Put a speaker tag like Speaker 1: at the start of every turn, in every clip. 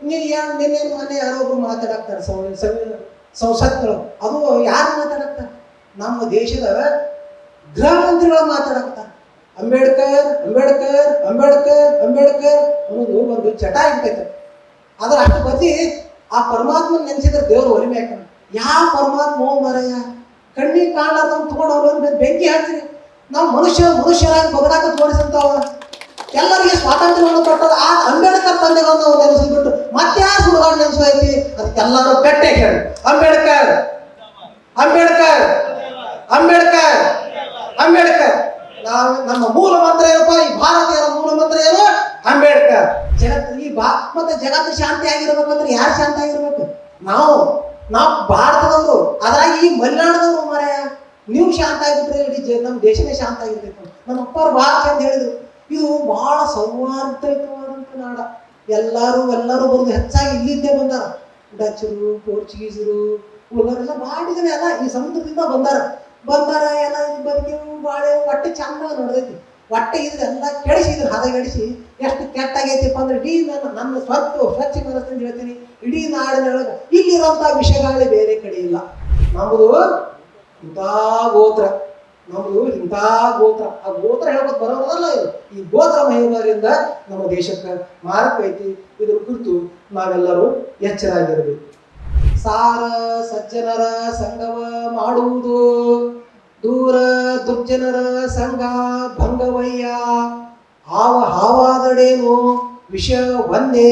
Speaker 1: ನಿನ್ನೆ ಮನೆ ಯಾರೊಬ್ರು ಮಾತಾಡಕ್ತಾರೆ ಸಂಸತ್ಗಳು, ಅದು ಯಾರು ಮಾತಾಡಕ್ತಾರೆ? ನಮ್ಮ ದೇಶದ ಗೃಹ ಮಂತ್ರಿಗಳು ಮಾತಾಡಕ್ತಾರೆ. ಅಂಬೇಡ್ಕರ್ ಅಂಬೇಡ್ಕರ್ ಅಂಬೇಡ್ಕರ್ ಅಂಬೇಡ್ಕರ್ ಅನ್ನೋದು ಒಂದು ಚಟ ಇರ್ತೈತೆ. ಅದ್ರ ಅಷ್ಟು ಬದಿ ಆ ಪರಮಾತ್ಮ ನೆನೆಸಿದ್ರೆ ದೇವರು ಒಲಿಮೆ ಹಾಕ. ಯಾವ ಪರಮಾತ್ಮ ಮರಯ್ಯ ಕಣ್ಣಿಗೆ ಕಾಣಲಾರ್ದ ತಗೊಂಡು ಅವ್ರ ಬೆಂಕಿ ಹಾಕ್ರಿ. ನಾವು ಮನುಷ್ಯರಾಗಿ ಬದಲಾಕ ತೋರಿಸಂತಾವ ಎಲ್ಲರಿಗೆ ಸ್ವಾತಂತ್ರ್ಯವನ್ನು ಕೊಟ್ಟದ ಆ ಅಂಬೇಡ್ಕರ್ ತಂದೆಗಳನ್ನು ನಾವು ನೆನೆಸಿಬಿಟ್ಟು ಮತ್ತೆ ಆ ಸುಡುಗಾಡು ನೆನೆಸೋದೈತಿ. ಅದಕ್ಕೆಲ್ಲರೂ ಗಟ್ಟೆ ಹೇಳಿ ಅಂಬೇಡ್ಕರ್ ಅಂಬೇಡ್ಕರ್ ಅಂಬೇಡ್ಕರ್ ಅಂಬೇಡ್ಕರ್. ನಾವು ನಮ್ಮ ಮೂಲ ಮಂತ್ರ ಏನಪ್ಪ? ಈ ಭಾರತೀಯರ ಮೂಲ ಮಂತ್ರ ಏನು? ಅಂಬೇಡ್ಕರ್. ಮತ್ತೆ ಜಗತ್ತು ಶಾಂತಿ ಆಗಿರ್ಬೇಕಂದ್ರೆ ಯಾರು ಶಾಂತಿ ಆಗಿರ್ಬೇಕು? ನಾವು ಭಾರತದವರು, ಅದ್ರಾಗಿ ಈ ಮಲೆನಾಡದವರು ಮಾರಾಯ. ನೀವು ಶಾಂತ ಆಗಿಬಿಟ್ರೆ ಇಡೀ ನಮ್ಮ ದೇಶನೇ ಶಾಂತ ಆಗಿರ್ಬೇಕು. ನಮ್ಮ ಅಪ್ಪರು ಭಾಳ ಚಂದ ಹೇಳಿದ್ರು, ಇದು ಬಹಳ ಸೌಹಾರ್ದಯುತವಾದಂಥ ನಾಡ. ಎಲ್ಲರೂ ಬರೋದು ಹೆಚ್ಚಾಗಿ ಇಲ್ಲಿದ್ದೇ ಬಂದಾರ. ಡಚರು, ಪೋರ್ಚುಗೀಸರು, ಉಳಿದವರೆಲ್ಲ ಮಾಡಿದ್ರೆ ಎಲ್ಲ ಈ ಸಮುದ್ರದಿಂದ ಬಂದಾರ ಎಲ್ಲ ಬದುಕಿವು ಬಾಳೆ ಹೊಟ್ಟೆ ಚಂದ ನಡೆದೈತಿ. ಹೊಟ್ಟೆ ಇದ್ರೆಲ್ಲ ಕೆಡಿಸಿದ್ರು, ಹದಗೆಡಿಸಿ ಎಷ್ಟು ಕೆಟ್ಟಾಗೈತಿಪ್ಪ ಅಂದ್ರೆ ಇಡೀ ನನ್ನ ಸ್ವಚ್ಛ ಮನಸ್ಸಿಂದ ಹೇಳ್ತೀನಿ, ಇಡೀ ನಾಡಿನೊಳಗೆ ಇಲ್ಲಿರುವಂಥ ವಿಷಯಗಳೇ ಬೇರೆ ಕಡೆ ಇಲ್ಲ. ನಮ್ಮದು ಇಂಥ ಗೋತ್ರ, ಆ ಗೋತ್ರ ಹೇಳ್ಬೋದು ಬರೋದಲ್ಲ. ಇದು ಈ ಗೋತ್ರ ಮಹಿಮೆಯಿಂದ ನಮ್ಮ ದೇಶಕ್ಕೆ ಮಾರಕ ಐತಿ. ಇದ್ರ ಕುರಿತು ನಾವೆಲ್ಲರೂ ಎಚ್ಚರಾಗಿರಬೇಕು. ಸಾರ ಸಜ್ಜನರ ಸಂಗವ ಮಾಡುವುದು, ದೂರ ದುರ್ಜನರ ಸಂಘ ಭಂಗವಯ್ಯ. ಹಾವಾದಡೇನು ವಿಷಯ ಒಂದೇ,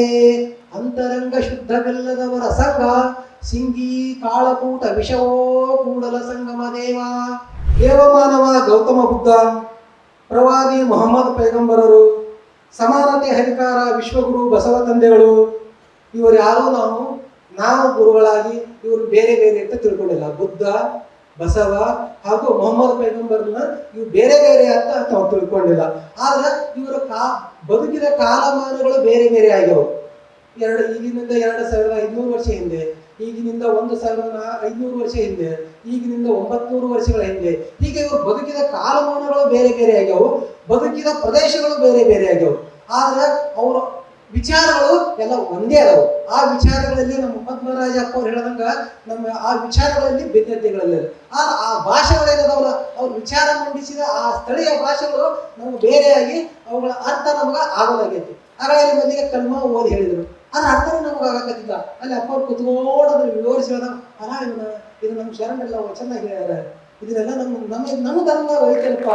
Speaker 1: ಅಂತರಂಗ ಶುದ್ಧವಿಲ್ಲದವರ ಸಂಘ ಸಿಂಗಿ ಕಾಳಕೂಟ ವಿಷವೋ ಕೂಡಲ ಸಂಗಮ ದೇವ. ದೇವಮಾನವ ಗೌತಮ ಬುದ್ಧ, ಪ್ರವಾದಿ ಮೊಹಮ್ಮದ್ ಪೈಗಂಬರರು, ಸಮಾನತೆ ಹರಿಕಾರ ವಿಶ್ವಗುರು ಬಸವ ತಂದೆಗಳು, ಇವರು ಯಾರೂ ನಾವು ಗುರುಗಳಾಗಿ ಇವರು ಬೇರೆ ಬೇರೆ ಅಂತ ತಿಳ್ಕೊಂಡಿಲ್ಲ. ಬುದ್ಧ, ಬಸವ ಹಾಗೂ ಮೊಹಮ್ಮದ್ ಪೈಗಂಬರ್ನ ಇವು ಬೇರೆ ಬೇರೆ ಅಂತ ನಾವು ತಿಳ್ಕೊಂಡಿಲ್ಲ. ಆದ್ರೆ ಇವರ ಬದುಕಿದ ಕಾಲಮಾನಗಳು ಬೇರೆ ಬೇರೆ ಆಗ್ಯಾವ. ಈಗಿನಿಂದ 2500 ವರ್ಷ ಹಿಂದೆ, ಈಗಿನಿಂದ 1500 ವರ್ಷ ಹಿಂದೆ, ಈಗಿನಿಂದ 900 ವರ್ಷಗಳ ಹಿಂದೆ, ಹೀಗೆ ಇವರು ಬದುಕಿದ ಕಾಲಮಾನಗಳು ಬೇರೆ ಬೇರೆ ಆಗ್ಯಾವು, ಬದುಕಿದ ಪ್ರದೇಶಗಳು ಬೇರೆ ಬೇರೆ ಆಗ್ಯಾವು. ಆದ್ರೆ ಅವರ ವಿಚಾರಗಳು ಎಲ್ಲ ಒಂದೇ ಅದಾವು. ಆ ವಿಚಾರಗಳಲ್ಲಿ ನಮ್ಮ ಪದ್ಮರಾಜಪ್ಪ ಅವ್ರು ಹೇಳ್ದಂಗ ನಮ್ಮ ಆ ವಿಚಾರಗಳಲ್ಲಿ ಭಿನ್ನತೆಗಳಲ್ಲಿ ಆ ಭಾಷೆಗಳೇನದವಲ್ಲ, ಅವ್ರು ವಿಚಾರ ಮಂಡಿಸಿದ ಆ ಸ್ಥಳೀಯ ಭಾಷೆಗಳು ನಮ್ಗೆ ಬೇರೆಯಾಗಿ ಅವುಗಳ ಅರ್ಥ ನಮ್ಗೆ ಆಗೋದಾಗೈತಿ. ಹಾಗಾಗಿ ಮಂದಿಗೆ ಕಲ್ಮ ಓದಿ ಹೇಳಿದರು, ಅದ್ರ ಅರ್ಥನೇ ನಮ್ಗೆ ಆಗಕತ್ತಿಲ್ಲ. ಅಲ್ಲಿ ಅಪ್ಪ ಅವ್ರು ಕುತ್ಕೊಂಡ್ರೆ ವಿವರಿಸಿ ಹೇಳಿದ, ಇದು ನಮ್ಮ ಶರಣರೆಲ್ಲ ಚೆನ್ನಾಗಿ ಹೇಳ್ಯಾರ, ಇದನ್ನೆಲ್ಲ ನಮ್ಮ ಧರ್ಮ ಐತಲ್ಪ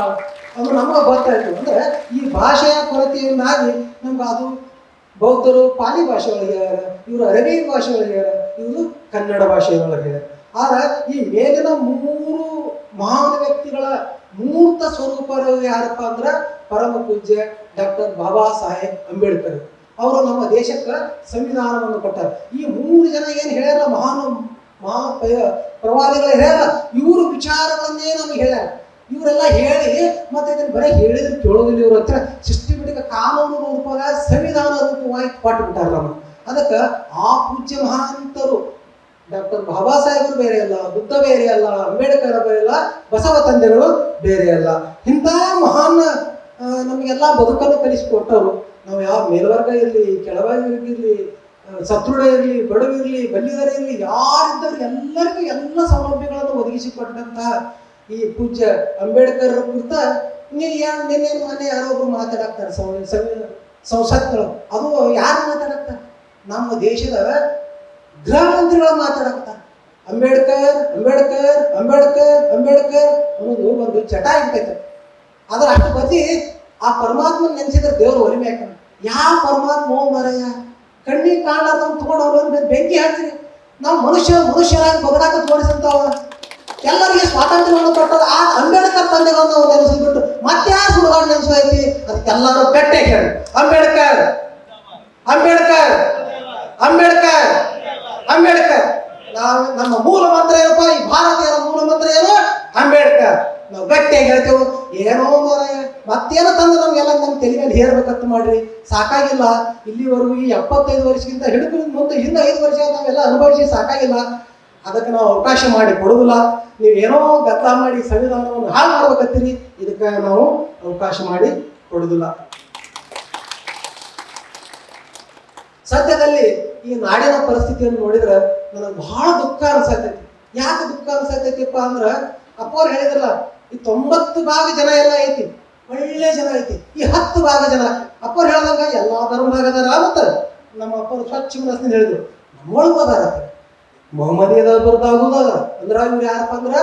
Speaker 1: ಅಂದ್ರೆ ನಮಗೆ ಗೊತ್ತಾಯ್ತು. ಅಂದ್ರೆ ಈ ಭಾಷೆಯ ಕೊರತೆಯಿಂದಾಗಿ ನಮ್ಗೆ ಅದು ಬೌದ್ಧರು ಪಾಲಿ ಭಾಷೆ ಒಳಗೆ ಹೇಳ್ಯಾರ, ಇವರು ಅರಬಿ ಭಾಷೆ ಒಳಗೆ ಹೇಳ್ಯಾರ, ಇವರು ಕನ್ನಡ ಭಾಷೆ ಒಳಗೆ ಹೇಳ್ಯಾರ. ಆದ್ರೆ ಈ ಮೇಲಿನ 3 ಮಹಾನ್ ವ್ಯಕ್ತಿಗಳ ಮೂರ್ತ ಸ್ವರೂಪರು ಯಾರಪ್ಪ ಅಂದ್ರೆ ಪರಮ ಪೂಜ್ಯ ಡಾಕ್ಟರ್ ಬಾಬಾ ಸಾಹೇಬ್ ಅಂಬೇಡ್ಕರ್. ಅವರು ನಮ್ಮ ದೇಶಕ್ಕೆ ಸಂವಿಧಾನವನ್ನು ಕೊಟ್ಟಾರ. ಈ 3 ಜನ ಏನು ಹೇಳ್ಯಾರ, ಪ್ರವಾದಿಗಳು ಹೇಳ್ಯಾರ, ಇವರು ವಿಚಾರಗಳನ್ನೇ ನಮಗೆ ಹೇಳ್ಯಾರ. ಇವರೆಲ್ಲ ಹೇಳಿ ಮತ್ತೆ ಇದನ್ನು ಬರೀ ಹೇಳಿದ್ರೆ ಕೇಳೋದಿಲ್ಲ. ಇವ್ರ ಹತ್ರ ಸಿಸ್ಟಮೆಟಿಕ್ ಕಾನೂನು ರೂಪದ ಸಂವಿಧಾನ ರೂಪವಾಗಿ ಕೊಟ್ಟು ಬಿಟ್ಟಾರ ನಮಗೆ. ಅದಕ್ಕೆ ಆ ಪೂಜ್ಯ ಮಹಾಂತರು ಡಾಕ್ಟರ್ ಬಾಬಾ ಸಾಹೇಬರು ಬೇರೆ ಅಲ್ಲ, ಬುದ್ಧ ಬೇರೆ ಅಲ್ಲ, ಅಂಬೇಡ್ಕರ್ ಬೇರೆ ಅಲ್ಲ, ಬಸವ ತಂದೆಗಳು ಬೇರೆ ಅಲ್ಲ. ಇಂಥ ಮಹಾನ್ ನಮಗೆಲ್ಲ ಬದುಕನ್ನು ಕಲಿಸಿಕೊಟ್ಟವರು. ನಾವು ಯಾವ ಮೇಲ್ವರ್ಗ ಇರಲಿ, ಕೆಳವರ್ಗ ಇರಲಿ, ಸದೃಢ ಇರಲಿ, ಬಡವಿರಲಿ, ಬಲ್ಲಿದರ ಇರಲಿ, ಯಾರಿದ್ದವರು ಎಲ್ಲರಿಗೂ ಎಲ್ಲ ಸೌಲಭ್ಯಗಳನ್ನು ಒದಗಿಸಿಕೊಟ್ಟಂತ ಈ ಪೂಜ್ಯ ಅಂಬೇಡ್ಕರ್ ಕುರಿತ ನಿನ್ನೆ ಮನೆ ಯಾರೊಬ್ರು ಮಾತಾಡಕ್ತಾರೆ ಸಂಸತ್ಗಳು, ಅದು ಯಾರು ಮಾತಾಡಕ್ತಾರೆ? ನಮ್ಮ ದೇಶದ ಗೃಹ ಮಂತ್ರಿಗಳು ಮಾತಾಡಕ್ತಾರೆ. ಅಂಬೇಡ್ಕರ್ ಅಂಬೇಡ್ಕರ್ ಅಂಬೇಡ್ಕರ್ ಅಂಬೇಡ್ಕರ್ ಅನ್ನೋದು ಒಂದು ಚಟ ಇರ್ತೈತೆ. ಅದ್ರ ಅಷ್ಟು ಬದಿ ಆ ಪರಮಾತ್ಮ ನೆನೆಸಿದ್ರೆ ದೇವರು ಒಲಿಮೆ ಹಾಕ. ಯಾವ ಪರಮಾತ್ಮ ಮರಯ್ಯ ಕಣ್ಣಿಗೆ ಕಾಣಲಾರ್ದ ತಗೊಂಡು ಅವ್ರ ಬೆಂಕಿ ಹಾಕ್ರಿ. ನಾವು ಮನುಷ್ಯರಾಗಿ ಬದಲಾಕ ತೋರಿಸಂತಾವ ಎಲ್ಲರಿಗೆ ಸ್ವಾತಂತ್ರ್ಯವನ್ನು ಕೊಟ್ಟದ ಆ ಅಂಬೇಡ್ಕರ್ ತಂದೆಗಳನ್ನು ನಾವು ನೆನೆಸಿಬಿಟ್ಟು ಮತ್ತೆ ಆ ಸುಡುಗಾಡು ನೆನೆಸೋದೈತಿ. ಅದಕ್ಕೆಲ್ಲರೂ ಗಟ್ಟೆ ಹೇಳಿ ಅಂಬೇಡ್ಕರ್ ಅಂಬೇಡ್ಕರ್ ಅಂಬೇಡ್ಕರ್ ಅಂಬೇಡ್ಕರ್. ನಮ್ಮ ಮೂಲ ಮಂತ್ರ ಏನಪ್ಪ? ಈ ಭಾರತೀಯರ ಮೂಲ ಮಂತ್ರ ಏನು? ಅಂಬೇಡ್ಕರ್. ನಾವು ಗಟ್ಟಿಯಾಗಿ ಹೇಳ್ತೇವೆ. ಏನೋ ಮಾರಾಯ ಮತ್ತೇನೋ ತಂದು ನಮ್ಗೆಲ್ಲ ನಮ್ಮ ತಲೆ ಮೇಲೆ ಹೇರ್ಬೇಕಂತ ಮಾಡ್ರಿ, ಸಾಕಾಗಿಲ್ಲ. ಇಲ್ಲಿವರೆಗೂ ಈ 75 ವರ್ಷಕ್ಕಿಂತ ಹಿಡಿದು ಮುಂದೆ ಹಿಂದೆ 5 ವರ್ಷ ನಾವೆಲ್ಲ ಅನುಭವಿಸಿ ಸಾಕಾಗಿಲ್ಲ. ಅದಕ್ಕೆ ನಾವು ಅವಕಾಶ ಮಾಡಿ ಕೊಡುವುದಿಲ್ಲ. ನೀವೇನೋ ಗದ್ದಲ ಮಾಡಿ ಸಂವಿಧಾನವನ್ನು ಹಾಳು ಮಾಡ್ಬೇಕತ್ತೀರಿ, ಇದಕ್ಕೆ ನಾವು ಅವಕಾಶ ಮಾಡಿ ಕೊಡುವುದಿಲ್ಲ. ಸದ್ಯದಲ್ಲಿ ಈ ನಾಡಿನ ಪರಿಸ್ಥಿತಿಯನ್ನು ನೋಡಿದ್ರೆ ನನಗೆ ಬಹಳ ದುಃಖ ಅನ್ಸತೈತಿ. ಯಾಕೆ ದುಃಖ ಅನ್ಸತೈತಿಪ್ಪ ಅಂದ್ರ ಅಪ್ಪವ್ರು ಹೇಳಿದ್ರಲ್ಲ, ಈ 90 ಭಾಗ ಜನ ಎಲ್ಲ ಐತಿ, ಒಳ್ಳೆ ಜನ ಐತಿ. ಈ 10 ಭಾಗ ಜನ ಅಪ್ಪವ್ರು ಹೇಳ್ದಂಗ ಎಲ್ಲಾ ಧರ್ಮದಾಗದಾರ. ಮತ್ತ ನಮ್ಮ ಅಪ್ಪವ್ರು ಸ್ವಚ್ಛ ಮನಸ್ಸಿನಿಂದ ಹೇಳಿದ್ರು, ನಮ್ಮೊಳಗೂ ಅದಾರ ಮೊಹಮ್ಮದಿಯದವರದಾಗುದ. ಅಂದ್ರ ಇವ್ರು ಯಾರಪ್ಪ ಅಂದ್ರ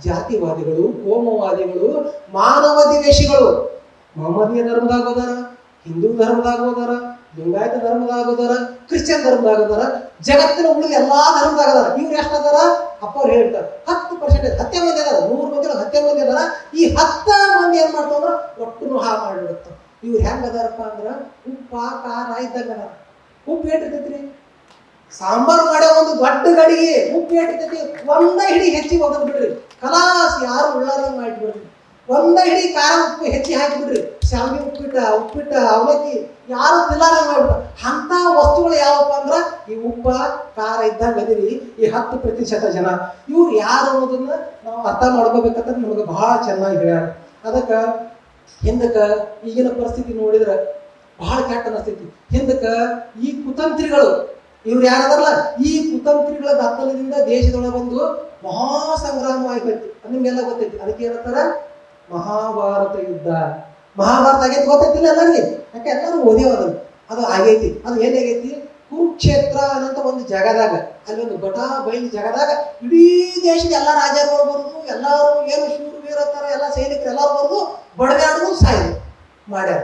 Speaker 1: ಜಾತಿವಾದಿಗಳು, ಕೋಮುವಾದಿಗಳು, ಮಾನವ ದ್ವೇಷಿಗಳು. ಮೊಹಮ್ಮದಿಯ ಧರ್ಮದಾಗೋದಾರ, ಹಿಂದೂ ಧರ್ಮದಾಗೋದಾರ, ಲಿಂಗಾಯತ ಧರ್ಮದಾಗೋದಾರ, ಕ್ರಿಶ್ಚಿಯನ್ ಧರ್ಮದಾಗೋದಾರ, ಜಗತ್ತಿನ ಉಳಿದ ಎಲ್ಲಾ ಧರ್ಮದಾಗದಾರ. ಇವ್ರು ಎಷ್ಟದಾರ? ಅಪ್ಪವ್ರು ಹೇಳ್ತಾರೆ 10%, 10 ಮಂದಿ ಅದಾರ. 100 ಮಂದಿ 10 ಮಂದಿ ಅದಾರ. ಈ 10 ಮಂದಿ ಏನ್ ಮಾಡ್ತಾವಂದ್ರ ಒಟ್ಟು ಹಾಳು ಮಾಡಿಬಿಡುತ್ತ. ಇವ್ರು ಹೆಂಗ್ ಅದಾರಪ್ಪ ಅಂದ್ರ ಉಪ್ಪ ಖಾರ ಇದ್ದಂಗ ಅದಾರ. ಉಪ್ಪು ಏಟಿರ್ತೈತ್ರಿ? ಸಾಂಬಾರು ಮಾಡೋ ಒಂದು ದೊಡ್ಡ ಗಡಿಗೆ ಉಪ್ಪು ಏಟಿರ್ತೈತಿ, ಒಂದ ಹಿಡಿ ಹೆಚ್ಚಿಗೆ ಒಗದ್ ಬಿಡ್ರಿ, ಕಲಾಸ್ ಯಾರು ಉಳ್ಳಾರಂಗ್ ಮಾಡಿಬಿಡ್ರಿ. ಒಂದ ಹಿಡಿ ಖಾರ ಉಪ್ಪು ಹೆಚ್ಚಿ ಹಾಕಿಬಿಡ್ರಿ, ಶಾವಿಗೆ ಉಪ್ಪಿಟ್ಟ ಅವಲಕ್ಕಿ ಯಾರು ತಿಲ್ಲಾರಂಗ್ ಮಾಡ್ಬಿಡ್ರಿ. ಅಂತ ವಸ್ತುಗಳು ಯಾವಪ್ಪ ಅಂದ್ರ ಈ ಉಪ್ಪ ಖಾರ ಇದ್ದಂಗ ಅದಿರಿ ಈ 10% ಜನ. ಇವ್ರು ಯಾರು ಅನ್ನೋದನ್ನ ನಾವು ಅರ್ಥ ಮಾಡ್ಕೋಬೇಕಂತ ನಮ್ಗೆ ಬಹಳ ಚೆನ್ನಾಗಿ ಹೇಳ್ಯಾರ. ಅದಕ್ಕ ಹಿಂದಕ್ಕ ಈಗಿನ ಪರಿಸ್ಥಿತಿ ನೋಡಿದ್ರ ಬಹಳ ಕೆಟ್ಟ ಅನಿಸ್ತೈತಿ. ಹಿಂದಕ್ಕ ಈ ಕುತಂತ್ರಿಗಳು ಇವ್ರು ಯಾರದಾರಲ್ಲ, ಈ ಕುತಂತ್ರಿಗಳ ದತ್ತಲದಿಂದ ದೇಶದೊಳಗೆ ಬಂದು ಮಹಾ ಸಂಗ್ರಾಮ ಆಗೈತಿ. ನಿಮ್ಗೆಲ್ಲ ಗೊತ್ತೈತಿ. ಅದಕ್ಕೆ ಏನಂತಾರ ಮಹಾಭಾರತ ಯುದ್ಧ. ಮಹಾಭಾರತ ಆಗೈತಿ ಗೊತ್ತೈತಿಲ್ಲ ಎಲ್ಲರಿಗೆ? ಯಾಕೆ ಎಲ್ಲರೂ ಓದೇವದು. ಅದು ಆಗೈತಿ. ಅದು ಏನಾಗೈತಿ? ಕುರುಕ್ಷೇತ್ರ ಅನ್ನಂತ ಒಂದು ಜಾಗದಾಗ, ಅಲ್ಲಿ ಒಂದು ಬಟ ಬಯಲು ಜಾಗದಾಗ ಇಡೀ ದೇಶದ ಎಲ್ಲ ರಾಜರುಗಳು ಬರುದು, ಎಲ್ಲರೂ ಏನು ಶೂರವೀರ ತರ ಎಲ್ಲ ಸೈನಿಕರು ಎಲ್ಲರೂ ಬರುದು, ಬಡದಾಡುದು, ಸಾಯುದು ಮಾಡ್ಯಾರ.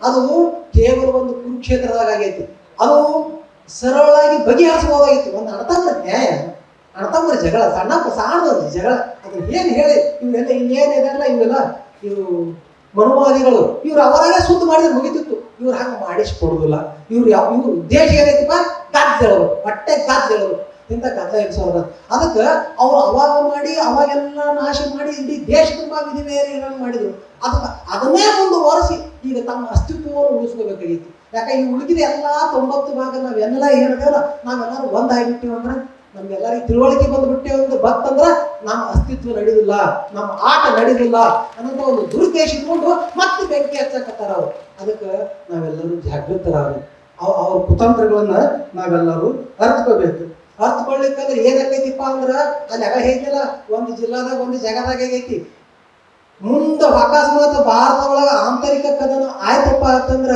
Speaker 1: ಅದು ಕೇವಲ ಒಂದು ಕುರುಕ್ಷೇತ್ರದಾಗ ಆಗೈತಿ. ಅದು ಸರಳಾಗಿ ಬಗೆಹರಿಸಬಹುದಾಗಿತ್ತು. ಒಂದು ಅಣತಂದ್ರ ನ್ಯಾಯ, ಅಣತಂದ್ರ ಜಗಳ, ಸಣ್ಣ ಜಗಳ. ಅದನ್ನ ಏನ್ ಹೇಳಿ ಇವೆಲ್ಲ ಇನ್ನೇನಿದೆಲ್ಲ ಇವೆಲ್ಲ ಇವು ಮನುವಾದಿಗಳು ಇವ್ರು ಅವರಾಗೆ ಸುದ್ದಿ ಮಾಡಿದ್ರೆ ಮುಗಿತಿತ್ತು. ಇವ್ರು ಹಂಗೆ ಮಾಡಿಸ್ಕೊಡುದಿಲ್ಲ. ಇವ್ರ ಉದ್ದೇಶ ಏನೈತಿಪ್ಪ? ಗದ್ದೆಳರು, ಹೊಟ್ಟೆ ಗದ್ದೆಳರು. ಇಂಥ ಗದ್ದ ಇಡ್ಸೋದ. ಅದಕ್ಕೆ ಅವ್ರು ಅವಾಗ ಮಾಡಿ ಅವಾಗೆಲ್ಲ ನಾಶ ಮಾಡಿ ಇಡೀ ದೇಶ ತುಂಬಾ ವಿಧಿವೇರಿಗಳನ್ನು ಮಾಡಿದ್ರು. ಅದನ್ನೇ ಮುಂದುವರೆಸಿ ಈಗ ತಮ್ಮ ಅಸ್ತಿತ್ವವನ್ನು ಉಳಿಸ್ಕೋಬೇಕಾಗಿತ್ತು. ಯಾಕೆ ಈ ಉಳಿದಿದ ಎಲ್ಲ 90 ಭಾಗ ನಾವೆಲ್ಲ ಹೇಳಿದೇವಲ್ಲ, ನಾವೆಲ್ಲರೂ ಒಂದಾಗಿಬಿಟ್ಟಿವಿ ಅಂದ್ರೆ, ನಮ್ಗೆಲ್ಲರಿಗೂ ತಿಳುವಳಿಕೆ ಬಂದ್ಬಿಟ್ಟೇವೆ ಅಂದ್ರೆ ಬತ್ತಂದ್ರ ನಮ್ಮ ಅಸ್ತಿತ್ವ ನಡೆಯುದಿಲ್ಲ, ನಮ್ಮ ಆಟ ನಡೆಯುದಿಲ್ಲ ಅನ್ನೋಂಥ ಒಂದು ದುರುದ್ದೇಶ ಇಟ್ಕೊಂಡು ಮತ್ತೆ ಬೆಂಕಿ ಹಚ್ಚಕತ್ತಾರ ಅವ್ರು. ಅದಕ್ಕೆ ನಾವೆಲ್ಲರೂ ಜಾಗೃತರಾಗಬೇಕು. ಅವ್ರ ಕುತಂತ್ರಗಳನ್ನ ನಾವೆಲ್ಲರೂ ಅರ್ಥಕೋಬೇಕು. ಅರ್ಥಕೊಳ್ಳಿಕ್ಕಂದ್ರೆ ಏನಾಗೈತಿಪ್ಪ ಅಂದ್ರ ಅಲ್ಲಿ ಆಗ ಹೇಗಿಲ್ಲ, ಒಂದು ಜಿಲ್ಲಾದಾಗ ಒಂದು ಜಗದಾಗ ಆಗೈತಿ. ಮುಂದೆ ಅಕಸ್ಮಾತ್ ಭಾರತದೊಳಗ ಆಂತರಿಕ ಕದನ ಆಯ್ತಪ್ಪ ಅಂತಂದ್ರ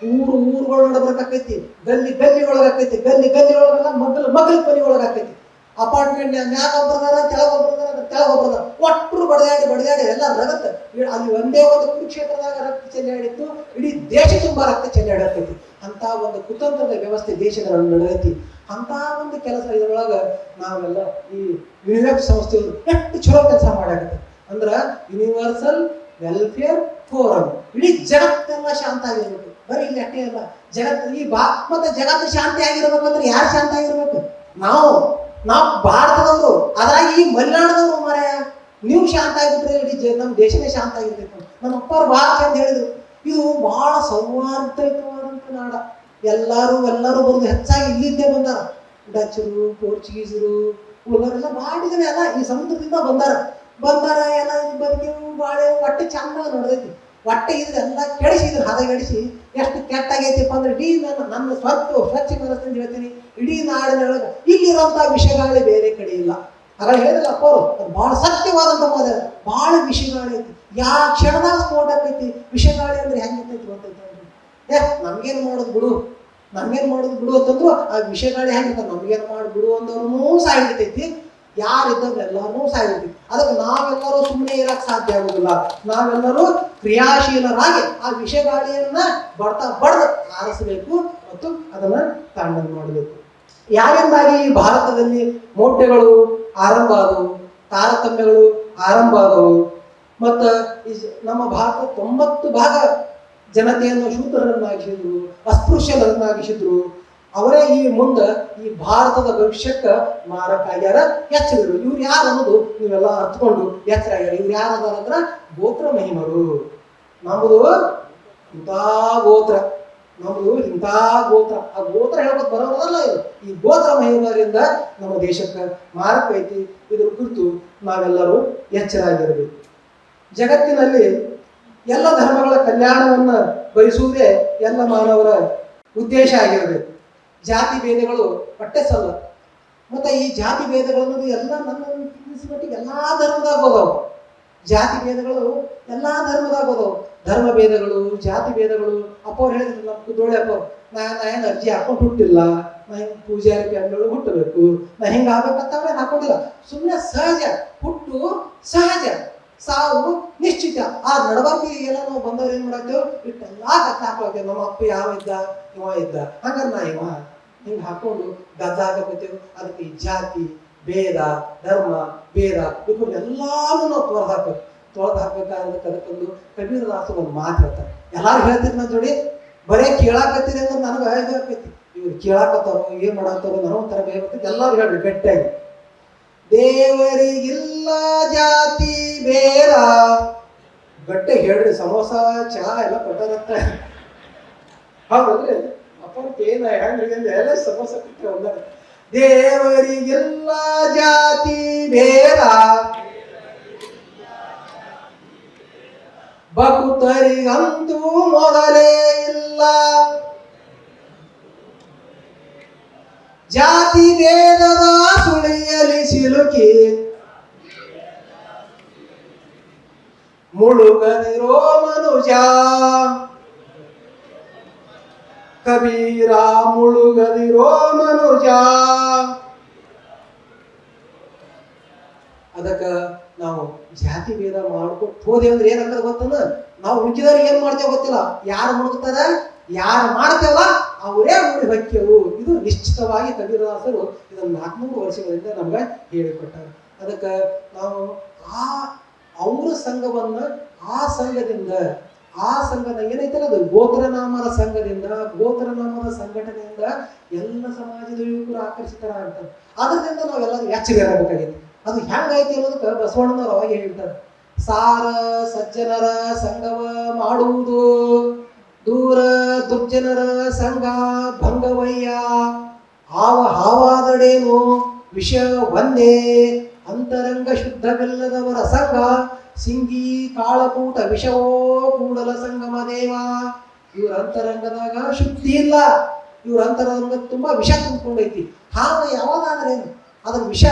Speaker 1: ಊರುಗಳು ನಡಬರ್ಕಾಕೈತಿ, ಗಲ್ಲಿ ಒಳಗಾಕೈತಿ, ಗಲ್ಲಿ ಒಳಗೆಲ್ಲ ಮಗ್ಲ ಮನಿ ಒಳಗಾಕೈತಿ. ಅಪಾರ್ಟ್ಮೆಂಟ್ ಮ್ಯಾಗ ಒಬ್ಬರದಾರ, ತೆಳಗೊಬ್ಬರದಾರ, ಒಟ್ಟರು ಬಡದಾಡಿ ಎಲ್ಲ ರಗತ್ತ. ಅಲ್ಲಿ ಒಂದೇ ಒಂದು ಕುರುಕ್ಷೇತ್ರದಾಗ ರಕ್ತ ಚೆಲ್ಲಾಡಿತ್ತು, ಇಡೀ ದೇಶ ತುಂಬಾ ರಕ್ತ ಚೆಲ್ಲಾಡತೈತಿ. ಅಂತ ಒಂದು ಕುತಂತ್ರದ ವ್ಯವಸ್ಥೆ ದೇಶದ ನಡೆದೈತಿ. ಅಂತ ಒಂದು ಕೆಲಸ ಇದರೊಳಗ ನಾವೆಲ್ಲ ಈ ಯುನಿವೆಕ್ ಸಂಸ್ಥೆಯವರು ಎಷ್ಟು ಚಲೋ ಕೆಲಸ ಮಾಡಾಕತ್ತೆ ಅಂದ್ರ ಯೂನಿವರ್ಸಲ್ ವೆಲ್ಫೇರ್ ಫೋರಂ. ಇಡೀ ಜಗತ್ತೆಲ್ಲ ಶಾಂತ ಆಗಿರ್ಬೇಕು. ಬರೀ ಇಲ್ಲಿ ಅಷ್ಟೇ ಅಲ್ಲ, ಮತ್ತೆ ಜಗತ್ತು ಶಾಂತಿ ಆಗಿರ್ಬೇಕಂದ್ರೆ ಯಾರು ಶಾಂತ ಆಗಿರ್ಬೇಕು? ನಾವು ಭಾರತದವರು, ಅದ್ರಾಗಿ ಈ ಮಲೆನಾಡದವರು ಮಾರಾಯ. ನೀವು ಶಾಂತ ಆಗಿಬಿಟ್ರೆ ಇಡೀ ನಮ್ಮ ದೇಶನೇ ಶಾಂತ ಆಗಿರ್ಬೇಕು. ನಮ್ಮ ಅಪ್ಪರು ಬಹಳ ಚಂದ ಹೇಳಿದ್ರು, ಇದು ಬಹಳ ಸೌಹಾರ್ದಯುತವಾದಂತ ನಾಡ. ಎಲ್ಲರೂ ಬರೋದು ಹೆಚ್ಚಾಗಿ ಇಲ್ಲಿಂದೇ ಬಂದಾರ. ಡಚ್ಚರು, ಪೋರ್ಚುಗೀಸರು, ಉಳಿದವರೆಲ್ಲ ಭಾಳ ಜನ ಎಲ್ಲ ಈ ಸಮುದ್ರದಿಂದ ಬಂದಾರ ಎಲ್ಲ ಬದುಕಿ ಬಾಳೆ ಹೊಟ್ಟೆ ಚಂದ ನಡೆದೈತಿ. ಹೊಟ್ಟೆ ಇದ್ರೆಲ್ಲ ಕೆಡಿಸಿದ್ರು, ಹದಗೆಡಿಸಿ ಎಷ್ಟು ಕೆಟ್ಟಾಗೈತಿಪ್ಪ ಅಂದ್ರೆ ಇಡೀ ನನ್ನ ಸ್ವಚ್ಛ ಮನಸ್ಸಿಂದ ಹೇಳ್ತೀನಿ, ಇಡೀ ನಾಡಿನೊಳಗೆ ಇಲ್ಲಿರುವಂತಹ ವಿಷಯಗಳೇ ಬೇರೆ ಕಡೆ ಇಲ್ಲ. ಹಾಗಾಗಿ ಹೇಳಿದ್ರಲ್ಲ ಅಪ್ಪ ಅವರು, ಬಹಳ ಸತ್ಯವಾದಂತ ಮಾದ, ಬಹಳ ವಿಷಯಗಳು ಐತಿ. ಯಾವ ಕ್ಷಣದಾಗ ಸ್ಫೋಟ ಆಕೈತಿ. ವಿಷಯಗಾಳಿ ಅಂದ್ರೆ ಹೆಂಗಿರ್ತೈತಿ ಗೊತ್ತೈತಿ? ನಮ್ಗೇನ್ ಮಾಡೋದು ಬಿಡು ಅಂತಂದ್ರು ಆ ವಿಷಯಗಾಳಿ ಹೆಂಗಿರ್ತದೆ. ನಮ್ಗೇನ್ ಮಾಡಿ ಬಿಡು ಅಂದವ್ರು ಸಾಯ್ಬಿಡ್ತೈತಿ, ಯಾರಿದ್ದವ್ರು ಎಲ್ಲರೂ ಸಾಯ್ಬಿಡ್ತೈತಿ. ಅದಕ್ಕೆ ನಾವೆಲ್ಲರೂ ಸುಮ್ಮನೆ ಇರಕ್ ಸಾಧ್ಯ ಆಗುದಿಲ್ಲ. ನಾವೆಲ್ಲರೂ ಕ್ರಿಯಾಶೀಲರಾಗಿ ಆ ವಿಷಯಗಾಳಿಯನ್ನ ಬಡ್ದು ಆರಿಸಬೇಕು ಮತ್ತು ಅದನ್ನ ತಾಂಡನ ಮಾಡಬೇಕು. ಯಾರಿಂದಾಗಿ ಈ ಭಾರತದಲ್ಲಿ ಮೌಢ್ಯಗಳು ಆರಂಭ ಆದವು, ತಾರತಮ್ಯಗಳು ಆರಂಭ ಆದವು. ಮತ್ತ ನಮ್ಮ ಭಾರತ 90 ಭಾಗ ಜನತೆಯನ್ನು ಶೂದ್ರರನ್ನಾಗಿಸಿದ್ರು, ಅಸ್ಪೃಶ್ಯರನ್ನಾಗಿಸಿದ್ರು. ಅವರೇ ಈ ಮುಂದೆ ಈ ಭಾರತದ ಭವಿಷ್ಯಕ್ಕೆ ಮಾರಕ ಆಗ್ಯಾರ, ಎಚ್ಚರಿದ್ರು. ಇವ್ರು ಯಾರು ಅನ್ನೋದು ನೀವೆಲ್ಲ ಅರ್ಥಕೊಂಡು ಎಚ್ಚರ ಆಗ್ಯಾರ. ಇವ್ರು ಯಾರದಾರ ಅಂದ್ರ ಗೋತ್ರ ಮಹಿಮರು. ನಮ್ಮದು ಇಂಥ ಗೋತ್ರ, ಆ ಗೋತ್ರ ಹೇಳ್ಬೋದು ಬರೋದಲ್ಲ ಇದು. ಈ ಗೋತ್ರ ಮಹಿಮರಿಂದ ನಮ್ಮ ದೇಶಕ್ಕೆ ಮಾರಕ ಐತಿ. ಇದ್ರ ಕುರಿತು ನಾವೆಲ್ಲರೂ ಎಚ್ಚರ ಆಗಿರಬೇಕು. ಜಗತ್ತಿನಲ್ಲಿ ಎಲ್ಲ ಧರ್ಮಗಳ ಕಲ್ಯಾಣವನ್ನ ಬಯಸುವುದೇ ಎಲ್ಲ ಮಾನವರ ಉದ್ದೇಶ ಆಗಿರಬೇಕು. ಜಾತಿ ಭೇದಗಳು ಹೊಟ್ಟೆ ಸಲ್ಲ. ಮತ್ತೆ ಈ ಜಾತಿ ಭೇದಗಳನ್ನು ಎಲ್ಲ ನನ್ನ ಮಟ್ಟಿಗೆ ಎಲ್ಲಾ ಧರ್ಮದಾಗ ಹೋದವು. ಜಾತಿ ಭೇದಗಳು ಎಲ್ಲಾ ಧರ್ಮದಾಗ ಹೋದವು. ಧರ್ಮ ಭೇದಗಳು, ಜಾತಿ ಭೇದಗಳು. ಅಪ್ಪವ್ರು ಹೇಳಿದ್ರು, ನಮ್ಮ ಕುದ್ರೋಳಿ ಅಪ್ಪ, ನಾ ಏನು ಅರ್ಜಿ ಹಾಕೊಂಡು ಹುಟ್ಟಿಲ್ಲ, ನಾ ಹಿಂಗೆ ಪೂಜಾರಿ ಫ್ಯಾಮಿಲಿ ಹುಟ್ಟಬೇಕು, ನಾ ಹಿಂಗೆ ಆಗ್ಬೇಕಂತ ಅವ್ರೇನು ಹಾಕೊಂಡಿಲ್ಲ. ಸುಮ್ಮನೆ ಸಹಜ, ಹುಟ್ಟು ಸಹಜ, ಸಾವು ನಿಶ್ಚಿತ. ಆ ನಡವಳಿಕೆ ಎಲ್ಲ ನಾವು ಬಂದವ್ರು ಏನ್ ಮಾಡತ್ತೇವೆ, ಇಟ್ಟೆಲ್ಲಾ ಗದ್ದ ಹಾಕೊಳ್ತೇವೆ. ನಮ್ಮ ಅಪ್ಪ ಯಾವ ಇದ್ದ, ಇವ ಇದ್ದ, ಹಂಗಾರೆ ನಾ ಇವ ಹಿಂಗೆ ಹಾಕೊಂಡು ಗದ್ದ ಹಾಕತ್ತೇವೆ. ಅದಕ್ಕೆ ಈ ಜಾತಿ ಭೇದ, ಧರ್ಮ ಭೇದ ಇವನ್ನೆಲ್ಲಾನು ನಾವು ತೊಳೆದು ಹಾಕ್ಬೇಕಾದ್ರೆ ಅದಕ್ಕೊಂದು ಕಬೀರದಾಸ ಒಂದು ಮಾತು ಹೇಳ್ತಾರೆ. ಎಲ್ಲಾರು ಹೇಳ್ತೀರಿ ನನ್ನ ಜೋಡಿ, ಬರೇ ಕೇಳಾಕತ್ತೀರಿ ಅಂದ್ರೆ ನನಗೆ ಆಕೈತಿ. ಇವ್ರು ಕೇಳಾಕತ್ತಾರೋ ಏನ್ ಮಾಡತ್ತಾರೋ ನನಗೆ ಒಂಥರ ಭಯ ಬರ್ತೈತಿ. ಎಲ್ಲಾರು ಹೇಳ್ರಿ ಗಟ್ಟಿಯಾಗಿ, ದೇವರಿಗಿಲ್ಲ ಜಾತಿ ಭೇದ. ಗಟ್ಟೆ ಹೇಳ್ರಿ, ಸಮೋಸ ಚಹಾ ಎಲ್ಲ ಕೊಟ್ಟಾರಂತ. ಹೌದ್ರಿ ಅಪ್ಪ ಏನ ಹೆಂಗ್ರಿ ಎಲ್ಲ ಸಮೋಸ ಕೊಟ್ಟರೆ ಒಂದ. ದೇವರಿಗಿಲ್ಲ ಜಾತಿ ಭೇದ, ಭಕ್ತರಿಗಂತೂ ಮೊದಲೇ ಇಲ್ಲ. ಜಾತಿ ಭೇದದ ಸುಳಿಯಲಿ ಸಿಲುಕಿ ಮುಳುಗದಿರೋ ಮನುಜ, ಕಬೀರ ಮುಳುಗದಿರೋ ಮನುಜ. ಅದಕ್ಕ ನಾವು ಜಾತಿ ಭೇದ ಮಾಡ್ಕೊಂಡು ಹೋದೇವ್ ಅಂದ್ರೆ ಏನಾಗ್ತದೆ ಗೊತ್ತಂದ್ರ, ನಾವು ಉಳಿಕಿದವ್ರಿಗೆ ಏನ್ ಮಾಡ್ತೇವೆ ಗೊತ್ತಿಲ್ಲ. ಯಾರು ಮುಳುಗ್ತಾರ, ಯಾರು ಮಾಡ್ತೇವಲ್ಲ ಅವರೇ ಮುಳಿ ಹೊಕ್ಕೆವು. ಇದು ನಿಶ್ಚಿತವಾಗಿ ಕಬೀರದಾಸರು ಇದನ್ನು 400 ವರ್ಷಗಳಿಂದ ನಮ್ಗೆ ಹೇಳಿಕೊಟ್ಟಾರೆ. ಅದಕ್ಕೆ ನಾವು ಅವ್ರ ಸಂಘವನ್ನ ಆ ಸಂಘದ ಏನೈತಲ್ಲ ಅದು ಗೋತ್ರನಾಮದ ಸಂಘದಿಂದ, ಗೋತ್ರನಾಮದ ಸಂಘಟನೆಯಿಂದ ಎಲ್ಲ ಸಮಾಜದ ಯುವಕರು ಆಕರ್ಷಿತರಾಗ್ತಾರೆ. ಅದರಿಂದ ನಾವೆಲ್ಲರೂ ಎಚ್ಚರಿರಬೇಕಾಗಿತ್ತು. ಅದು ಹೆಂಗೈತಿ ಅನ್ನೋದಕ್ಕೆ ಬಸವಣ್ಣನವರು ಅವಾಗ ಹೇಳ್ತಾರೆ, ಸಾರ ಸಜ್ಜನರ ಸಂಘವ ಮಾಡುವುದು, ದೂರ ದುರ್ಜನರ ಸಂಘ ಭಂಗವಯ್ಯ. ಹಾವಾದಡೇನು ವಿಷ ಒಂದೇ, ಅಂತರಂಗ ಶುದ್ಧವಿಲ್ಲದವರ ಸಂಘ ಸಿಂಗಿ ಕಾಳಕೂಟ ವಿಷವೋ ಕೂಡಲ ಸಂಗಮ ದೇವ. ಇವ್ರ ಅಂತರಂಗದಾಗ ಶುದ್ಧಿ ಇಲ್ಲ, ಇವ್ರ ಅಂತರಂಗ ತುಂಬಾ ವಿಷ ತುಂಬಿಕೊಂಡೈತಿ. ಹಾವ ಯಾವಾಗಾದ್ರೇನು ಅದ್ರ ವಿಷ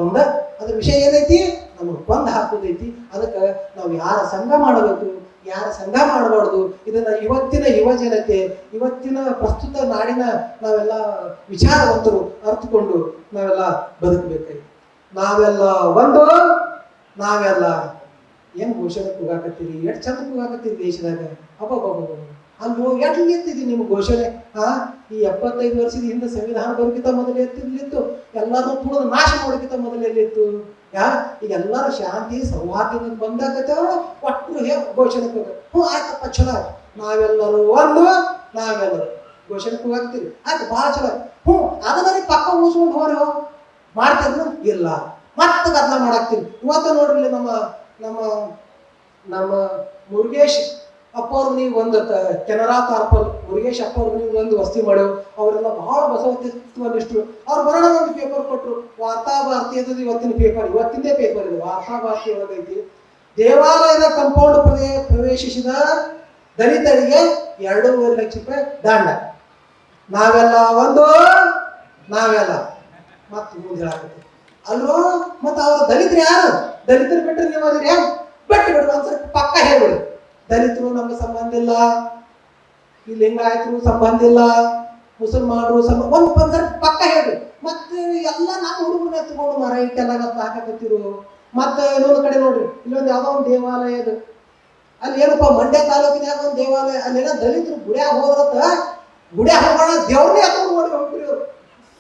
Speaker 1: ಒಂದ, ಅದ್ರ ವಿಷಯ ಏನೈತಿ, ನಮಗೆ ಕೊಂದು ಹಾಕೋದೈತಿ. ಅದಕ್ಕೆ ನಾವು ಯಾರ ಸಂಘ ಮಾಡಬೇಕು, ಯಾರ ಸಂಘ ಮಾಡಬಾರ್ದು, ಇದನ್ನ ಇವತ್ತಿನ ಯುವ ಜನತೆ, ಇವತ್ತಿನ ಪ್ರಸ್ತುತ ನಾಡಿನ ನಾವೆಲ್ಲ ವಿಚಾರವಂತರು ಅರ್ಥಕೊಂಡು ನಾವೆಲ್ಲ ಬದುಕಬೇಕಾಗಿ. ನಾವೆಲ್ಲ ಒಂದು, ನಾವೆಲ್ಲ ಏನ್ ಘೋಷಣೆ ಕೂಗಾಕತ್ತೀರಿ, ಎಷ್ಟು ಚಂದ ಕೂಗಾಕತ್ತೀರಿ ದೇಶದಾಗ. ಅಬ್ಬಬ್ಬಬ್ಬ ಅಲ್ಲಿ ಎಲ್ಲಿ ನಿಂತಿದ್ವಿ ನಿಮ್ಮ ಘೋಷಣೆ. ಈ 75 ವರ್ಷದ ಹಿಂದೆ ಸಂವಿಧಾನ ಬರೋಕ್ಕಿಂತ ಮೊದಲು ಎತ್ತಿರ್ಲಿತ್ತು, ಎಲ್ಲರೂ ಕೂಡ ನಾಶ ಮಾಡೋಕ್ಕಿಂತ ಮೊದಲು ಎಲ್ಲಿತ್ತು. ಈಗ ಎಲ್ಲರೂ ಶಾಂತಿ ಸೌಹಾರ್ದದಿಂದ ಬಂದಾಗತ್ತೇವ, ಒಟ್ಟು ಘೋಷಣೆ ಕೂಗ. ಆಯ್ತಪ್ಪ ಚಲೋ, ನಾವೆಲ್ಲರೂ ಒಂದು, ನಾವೆಲ್ಲರೂ ಘೋಷಣೆ ಕೂಗಾಕ್ತೀರಿ, ಆಯ್ತು ಭಾಳ ಚಲೋ. ಅದನ್ನ ಪಕ್ಕ ಉಳಿಸ್ಕೊಂಡು ಹೋರಿ ಮಾಡ್ತೀರ ಇಲ್ಲ, ಮತ್ತೆ ಗದ್ದಲ ಮಾಡಾಕ್ತೀರಿ. ಇವತ್ತು ನೋಡ್ರಿ ನಮ್ಮ ನಮ್ಮ ನಮ್ಮ ಮುರುಗೇಶ್ ಅಪ್ಪವ್ರು ನೀವು ಒಂದು ಕೆನರಾ ತಾರ್ಪಲ್ ಮುರುಗೇಶ್ ಅಪ್ಪವ್ರು ನೀವು ಒಂದು ವಸ್ತಿ ಮಾಡ್ಯವು. ಅವರೆಲ್ಲ ಬಹಳ ಬಸವತ್ವನಿಷ್ಠರು. ಅವ್ರು ಬರೋಣ ಒಂದು ಪೇಪರ್ ಕೊಟ್ಟರು, ವಾರ್ತಾ ಭಾರತಿ ಅಂತ. ಇವತ್ತಿನ ಪೇಪರ್, ಇವತ್ತಿಂದೇ ಪೇಪರ್ ಇದು, ವಾರ್ತಾ ಭಾರತಿ ಒಳಗೈತಿ. ದೇವಾಲಯದ ಕಾಂಪೌಂಡ್ ಪ್ರವೇಶಿಸಿದ ದಲಿತರಿಗೆ 2.5 ಲಕ್ಷ ರೂಪಾಯಿ ದಂಡ. ನಾವೆಲ್ಲ ಒಂದು, ನಾವೆಲ್ಲ ಮತ್ತೆ ಮುಂದೆ ಹೇಳಾಕತ್ತೀವಿ ಅಲ್ವೋ. ಮತ್ತೆ ಅವ್ರ ದಲಿತರು ಯಾರು? ದಲಿತರು ಬಿಟ್ಟರೆ ನೀವು ಅದ್ರಿ ಯಾರು ಬಿಟ್ಟು ಬಿಡ್ರಿ, ಒಂದ್ಸರಿ ಪಕ್ಕ ಹೇಳ್ಬಿಡ್ರಿ. ದಲಿತರು ನಮ್ಗೆ ಸಂಬಂಧ ಇಲ್ಲ, ಈ ಲಿಂಗಾಯತರು ಸಂಬಂಧ ಇಲ್ಲ, ಮುಸಲ್ಮಾನರು ಸಂಬಂಧ, ಒಂದ್ಸರಿ ಪಕ್ಕ ಹೇಳ್ರಿ. ಮತ್ತೆ ಎಲ್ಲ ನಮ್ಮ ಹುಡುಗರನ್ನ ಎತ್ಕೊಂಡು ಮರ ಇಟ್ಟೆಲ್ಲ ಹಾಕಕತ್ತಿರು. ಮತ್ತೆ ಇನ್ನೊಂದು ಕಡೆ ನೋಡ್ರಿ, ಇಲ್ಲೊಂದು ಯಾವ್ದೋ ಒಂದು ದೇವಾಲಯ ಅದು, ಅಲ್ಲಿ ಏನಪ್ಪ ಮಂಡ್ಯ ತಾಲೂಕಿನಾಗ ಒಂದು ದೇವಾಲಯ, ಅಲ್ಲೇನೋ ದಲಿತರು ಗುಡ್ಯಾಗ ಹೋದ್ರತ್ತ, ಗುಡ್ಯಾಗ ಹೋಗೋಣ ದೇವ್ರನ್ನೇ ಎತ್ಕೊಂಡು ನೋಡಿ ಹೋಗ್ಬಿಡಿ ಅವರು.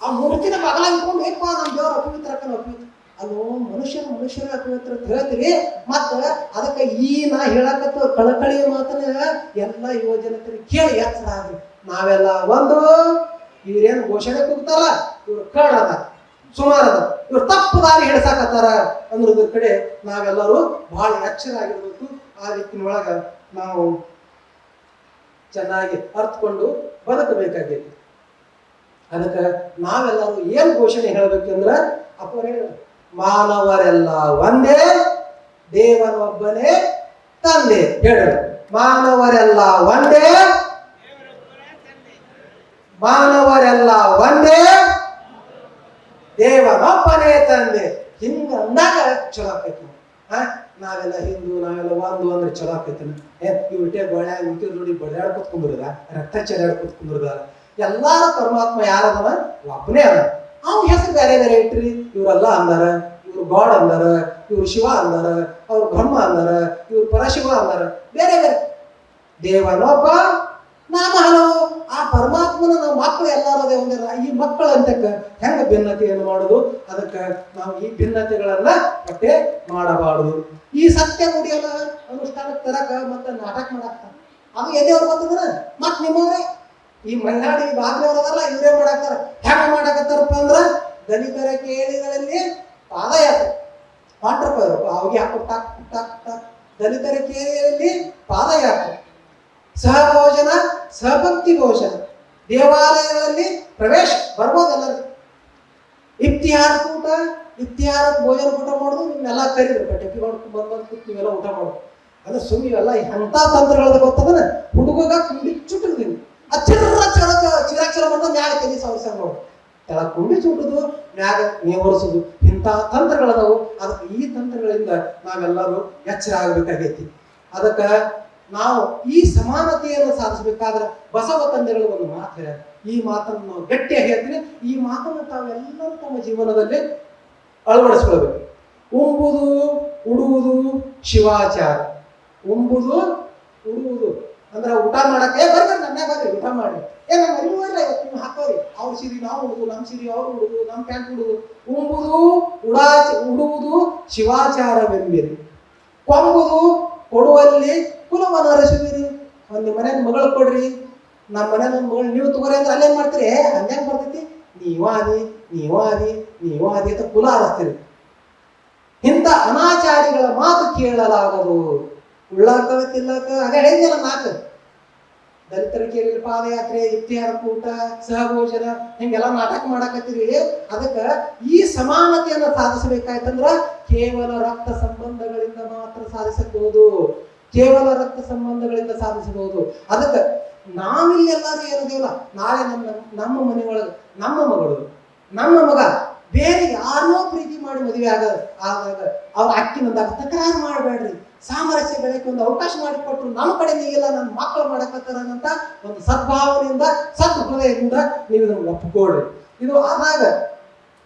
Speaker 1: ಆ ಮೂರ್ತಿನ ಬಗಲ ಇಟ್ಕೊಂಡು ಏಪ್ಪ ನಮ್ಮ ದೇವ್ರ ಅಪವಿತ್ರ ಅಪವಿತ್ರ ಅಲ್ಲೋ. ಮನುಷ್ಯರ ಅಪವಿತ್ರ ಅಂತ ಹೇಳ್ತೀರಿ. ಮತ್ತ ಅದಕ್ಕೆ ಈ ನಾ ಹೇಳಕತ್ತ ಕಳಕಳಿಯ ಮಾತನ್ನ ಎಲ್ಲ ಯುವ ಜನತೆಗೆ ಕೇಳಿ ಎಚ್ಚರ ಆಗ್ರಿ. ನಾವೆಲ್ಲ ಒಂದು, ಇವ್ರೇನು ಘೋಷಣೆ ಕೂಗ್ತಾರಲ್ಲ ಇವ್ರು ಕಳ್ಳದ ಸುಮಾರದ, ಇವ್ರು ತಪ್ಪು ದಾರಿ ಹಿಡಿಸಾಕತ್ತಾರ ಅನ್ನೋದ್ರ ಕಡೆ ನಾವೆಲ್ಲರೂ ಬಹಳ ಎಚ್ಚರ ಆಗಿರ್ಬೇಕು. ಆ ರೀತಿಯೊಳಗ ನಾವು ಚೆನ್ನಾಗಿ ಅರ್ಥಕೊಂಡು ಬದುಕಬೇಕಾಗೈತಿ. ಅದಕ್ಕೆ ನಾವೆಲ್ಲರೂ ಏನ್ ಘೋಷಣೆ ಹೇಳ್ಬೇಕಂದ್ರ, ಅಪ್ಪ ಹೇಳಿದ್ರು, ಮಾನವರೆಲ್ಲ ಒಂದೇ, ದೇವನೊಬ್ಬನೇ ತಂದೆ. ಹೇಳ, ಮಾನವರೆಲ್ಲ ಒಂದೇ, ಮಾನವರೆಲ್ಲ ಒಂದೇ, ದೇವನೊಬ್ಬನೇ ತಂದೆ. ಹಿಂಗ ಅಂದಾಗ ಚಲೋ ಆಕೈತಿ. ನಾವೆಲ್ಲ ಹಿಂದೂ, ನಾವೆಲ್ಲ ಒಂದು ಅಂದ್ರೆ ಚಲೋ ಆಕೈತಿ. ಇವಿಟೆ ಗೊಳ್ಳೆ ಇವ್ರ ನೋಡಿ ಬಡಿಯಾಡ್ಕೊತ್ ಕುಂದ್ರದ, ರಕ್ತ ಚೆಲ್ಲಾಡ್ಕೊತ್ ಕುಂದ್ರದ. ಎಲ್ಲಾರು ಪರಮಾತ್ಮ ಯಾರದವ? ಒಬ್ಬನೇ ಅದ. ಅವ್ನ ಹೆಸರು ಬೇರೆ ಬೇರೆ ಇಟ್ರಿ. ಇವರೆಲ್ಲ ಅಂದಾರ, ಇವ್ರು ಗಾಡ್ ಅಂದಾರ, ಇವ್ರು ಶಿವ ಅಂದಾರ, ಅವ್ರು ಬ್ರಹ್ಮ ಅಂದಾರ, ಇವ್ರು ಪರಶಿವ ಅಂದಾರ, ಬೇರೆ ಬೇರೆ. ದೇವನೊಬ್ಬ, ನಾಮ ಹಲವು. ಆ ಪರಮಾತ್ಮನ ನಾವು ಮಕ್ಕಳು ಎಲ್ಲಾರು ಅದೇ ಒಂದಿರ. ಈ ಮಕ್ಕಳ ಅಂತಕ್ಕ ಹೆಂಗ ಭಿನ್ನತೆಯನ್ನು ಮಾಡುದು? ಅದಕ್ಕೆ ನಾವು ಈ ಭಿನ್ನತೆಗಳನ್ನ ಮತ್ತೆ ಮಾಡಬಾರದು. ಈ ಸತ್ಯ ನುಡಿಯಲ್ಲ ಅನುಷ್ಠಾನಕ್ಕೆ ತರಕ ಮತ್ತೆ ನಾಟಕ ಮಾಡಾಕ ಅದು ಎದೆಯವ್ರು ಗೊತ್ತಂದ್ರ ಮತ್ ನಿಮ್ಮವ್ರೆ ಈ ಮಲೆನಾಡಿ ಬಾಗ್ಲವ್ರದಲ್ಲ ಇವರೇ ಮಾಡಾಕ್ತಾರ. ಹೆಂಗ ಮಾಡಾಕತ್ತಾರಪ್ಪ ಅಂದ್ರ ದಲಿತರ ಕೇಳಿಗಳಲ್ಲಿ ಪಾದಯಾತ್ರೆ ಹೊಂಟ್ರಪ್ಪ. ಅವಿಗೆ ಹಾಕೋ ಟಾಕ್ ಟಾಕ್ ಟಾಕ್. ದಲಿತರ ಕೇಳಿಗಳಲ್ಲಿ ಪಾದಯಾತ್ರೆ, ಸಹಭೋಜನ, ಸಹಭಕ್ತಿ ಭೋಜನ, ದೇವಾಲಯಗಳಲ್ಲಿ ಪ್ರವೇಶ ಬರ್ಬೋದೆಲ್ಲರೂ. ಇಫ್ತಿಹಾರ ಊಟ, ಇಫ್ತಿಹಾರ ಭೋಜನ ಊಟ ಮಾಡೋದು ನಿಮ್ನೆಲ್ಲ ಕರೀದ್ರು. ಟೆಪ್ಪಿ ಮಾಡ್ಕೊಂಡು ಬಂದು ಕೂತ್ ನೀವೆಲ್ಲ ಊಟ ಮಾಡೋದು. ಅದು ಸುಮ್ಮನೆ ಇವೆಲ್ಲ ಎಂಥ ತಂತ್ರಗಳದ ಗೊತ್ತದನ. ಹುಡುಗ ಕುಂಡಿ ಚುಟ್ಟಿರ್ತೀನಿ, ಚಿರಾಕ್ಷರ ಬಂದ ಮ್ಯಾಗ ತೆಗಿ ಸಾವಿರ ನೋಡಿ ತೆಳ ಕುಂಡಿ ಚುಟ್ಟುದು, ಮ್ಯಾಗ ನೇವರಿಸುದು. ಇಂಥ ತಂತ್ರಗಳದವು. ಅದಕ್ಕೆ ಈ ತಂತ್ರಗಳಿಂದ ನಾವೆಲ್ಲರೂ ಎಚ್ಚರ ಆಗಬೇಕಾಗೈತಿ. ಅದಕ್ಕೆ ನಾವು ಈ ಸಮಾನತೆಯನ್ನು ಸಾಧಿಸಬೇಕಾದ್ರೆ ಬಸವ ತಂದೆಗಳು ಒಂದು ಮಾತು ಹೇಳ್ಯಾರ. ಈ ಮಾತನ್ನು ನಾವು ಗಟ್ಟಿಯಾಗಿ ಹೇಳ್ತೀನಿ. ಈ ಮಾತನ್ನು ತಾವೆಲ್ಲರೂ ತಮ್ಮ ಜೀವನದಲ್ಲಿ ಅಳವಡಿಸ್ಕೊಳ್ಬೇಕು. ಉಂಬುದು ಉಡುವುದು ಶಿವಾಚಾರ. ಉಂಬುದು ಉಡುವುದು ಅಂದ್ರೆ ಊಟ ಮಾಡಕ್ಕೆ ಬರ್ರಿ ನನ್ನ ಬರ್ರಿ ಊಟ ಮಾಡಿ. ನಮ್ಮ ಅರಿವಲ್ಲ ಇವತ್ತು ನೀವು ಹಾಕೋರಿ. ಅವ್ರ ಸೀರೆ ನಾವು ಉಡುದು, ನಮ್ಮ ಸೀರೆ ಅವ್ರು ಉಡುದು, ನಮ್ಮ ಪ್ಯಾಂಟ್ ಉಡುದು. ಉಂಬುದು ಉಡುವುದು ಶಿವಾಚಾರವೆಂಬಿರಿ. ಕೊಂಬುದು ಕೊಡುವಲ್ಲಿ ಕುಲವನ್ನು ಅರಸುವಿರಿ. ಒಂದು ಮನೆಯ ಮಗಳು ಕೊಡ್ರಿ, ನಮ್ಮ ಮನೆಯ ಮಗಳು ನೀವು ತಗೋರಿ ಅಂದ್ರೆ ಅಲ್ಲೇನ್ ಮಾಡ್ತೀರಿ? ಹಂಗ್ಯಾಂಗ ಬರ್ತೈತಿ? ನೀವಾದಿ ನೀವಾದಿ ನೀವಾದಿ ಅಂತ ಕುಲ ಅರಸ್ತೀರಿ. ಇಂಥ ಅನಾಚಾರಿಗಳ ಮಾತು ಕೇಳಲಾಗದು. ಉಳ್ಳಾಕ ತಿಲ್ಲಕ ಅದೇ ಹೇಳಿದಲ್ಲ ನಾಲ್ಕು. ದಲಿತರ ಕೇಳಿ ಪಾದಯಾತ್ರೆ, ಇಫ್ತಿಹಾರ ಕೂಟ, ಸಹಭೋಜನ ಹಿಂಗೆಲ್ಲ ನಾಟಕ ಮಾಡಾಕತ್ತೀರಿ. ಅದಕ್ಕೆ ಈ ಸಮಾನತೆಯನ್ನು ಸಾಧಿಸಬೇಕಾಯ್ತಂದ್ರ ಕೇವಲ ರಕ್ತ ಸಂಬಂಧಗಳಿಂದ ಮಾತ್ರ ಸಾಧಿಸಬಹುದು. ಕೇವಲ ರಕ್ತ ಸಂಬಂಧಗಳಿಂದ ಸಾಧಿಸಬಹುದು. ಅದಕ್ಕೆ ನಾವಿಲ್ಲಿ ಎಲ್ಲರೂ ಏನದೇವಲ್ಲ, ನಾಳೆ ನಮ್ಮ ಮನೆಯೊಳಗೆ ನಮ್ಮ ಮಗಳು, ನಮ್ಮ ಮಗ ಬೇರೆ ಯಾರನ್ನೋ ಪ್ರೀತಿ ಮಾಡಿ ಮದುವೆ ಆದಾಗ ಅವ್ರ ಅಕ್ಕಿನಂದಾಗ ತಕರಾರು ಮಾಡಬೇಡ್ರಿ. ಸಾಮರಸ್ಯ ಬೆಳಕ್ಕೆ ಒಂದು ಅವಕಾಶ ಮಾಡಿಕೊಟ್ರು ನಮ್ಮ ಕಡೆ ನೀಗೆಲ್ಲ ನನ್ನ ಮಕ್ಕಳು ಮಾಡಕತ್ತಾರಂತ ಒಂದು ಸದ್ಭಾವನೆಯಿಂದ, ಸದ್ಹೃದಯದಿಂದ ನೀವು ಇದನ್ನು ಒಪ್ಪಿಕೊಡ್ರಿ. ಇದು ಆದಾಗ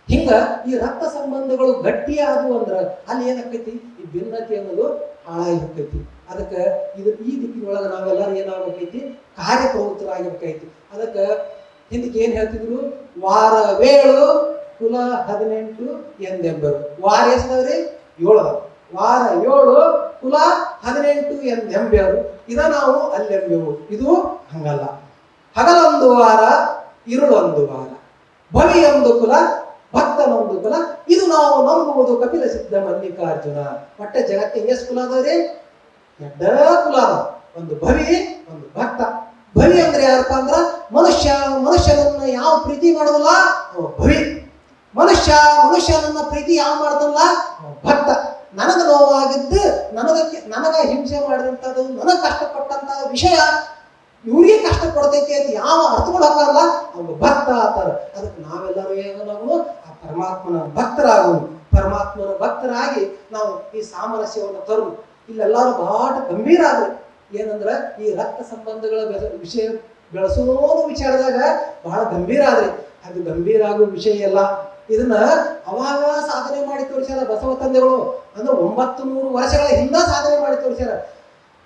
Speaker 1: ಹಿಂಗ ಈ ರಕ್ತ ಸಂಬಂಧಗಳು ಗಟ್ಟಿಯಾದವು ಅಂದ್ರ ಅಲ್ಲಿ ಏನಾಕೈತಿ? ಈ ಭಿನ್ನತೆ ಅನ್ನೋದು ಹಾಳಾಗಿ ಹೋಗ್ತೈತಿ. ಅದಕ್ಕೆ ಇದು ಈ ದಿಕ್ಕಿನೊಳಗೆ ನಾವೆಲ್ಲರೂ ಏನಾಗಬೇಕೈತಿ? ಕಾರ್ಯಪ್ರವೃತ್ತರಾಗಿರ್ಬೇಕೈತಿ. ಅದಕ್ಕೆ ಹಿಂದಕ್ಕೆ ಏನ್ ಹೇಳ್ತಿದ್ರು? ವಾರವೇಳು ಕುಲ 18 ಎಂದೆಂಬರು. ವಾರ ಎಷ್ಟವ್ರಿ? 7. ವಾರ 7 ಕುಲ 18 ಎಂದೆಂಬೆವರು. ಇದ ನಾವು ಅಲ್ಲೆಂಬೆವು. ಇದು ಹಂಗಲ್ಲ. ಹಗಲೊಂದು ವಾರ, ಇರುಳೊಂದು ವಾರ, ಭವಿಯೊಂದು ಕುಲ, ಭಕ್ತನೊಂದು ಕುಲ. ಇದು ನಾವು ನಂಬುವುದು ಕಪಿಲ ಸಿದ್ಧ ಮಲ್ಲಿಕಾರ್ಜುನ. ಒಟ್ಟೆ ಜಗತ್ತಿಗೆ ಎಷ್ಟು ಕುಲ ಅದಾವ್ರಿ? 2 ಕುಲ ಅದ. ಒಂದು ಭವಿ, ಒಂದು ಭಕ್ತ. ಭವಿ ಅಂದ್ರೆ ಯಾರಪ್ಪ ಅಂದ್ರ ಮನುಷ್ಯನನ್ನ ಯಾವ ಪ್ರೀತಿ ಮಾಡೋದಲ್ಲ ಅವ ಭವಿ. ಮನುಷ್ಯನನ್ನ ಪ್ರೀತಿ ಯಾವ ಮಾಡ್ದಲ್ಲ ಅವ ಭಕ್ತ. ನನಗ ನೋವಾಗಿದ್ದು, ನನಗ ಹಿಂಸೆ ಮಾಡಿದಂಥದ್ದು, ನನಗೆ ಕಷ್ಟಪಟ್ಟಂತ ವಿಷಯ ಇವ್ರಿಗೆ ಕಷ್ಟ ಕೊಡ್ತೈತಿ ಅಂತ ಯಾವ ಅರ್ಥ ಕೊಡಕ್ಕಲ್ಲ ಅವ್ನು ಭಕ್ತ ಆತಾರ. ಅದಕ್ಕೆ ನಾವೆಲ್ಲರೂ ನಾವು ಆ ಪರಮಾತ್ಮನ ಭಕ್ತರಾಗೋನು. ಪರಮಾತ್ಮನ ಭಕ್ತರಾಗಿ ನಾವು ಈ ಸಾಮರಸ್ಯವನ್ನು ತರು. ಇಲ್ಲೆಲ್ಲರೂ ಬಹಳ ಗಂಭೀರ ಆದ್ರು. ಏನಂದ್ರ ಈ ರಕ್ತ ಸಂಬಂಧಗಳ ವಿಷಯ ಬೆಳೆಸೋದು ವಿಚಾರದಾಗ ಬಹಳ ಗಂಭೀರ ಆದ್ರಿ. ಅದು ಗಂಭೀರ ಆಗೋ ವಿಷಯ ಎಲ್ಲ. ಇದನ್ನ ಅವಾಗ ಸಾಧನೆ ಮಾಡಿ ತೋರಿಸ್ಯಾರ ಬಸವ ತಂದೆಗಳು. ಅಂದ್ರೆ 900 ವರ್ಷಗಳ ಹಿಂದ ಸಾಧನೆ ಮಾಡಿ ತೋರಿಸ್ಯಾರ.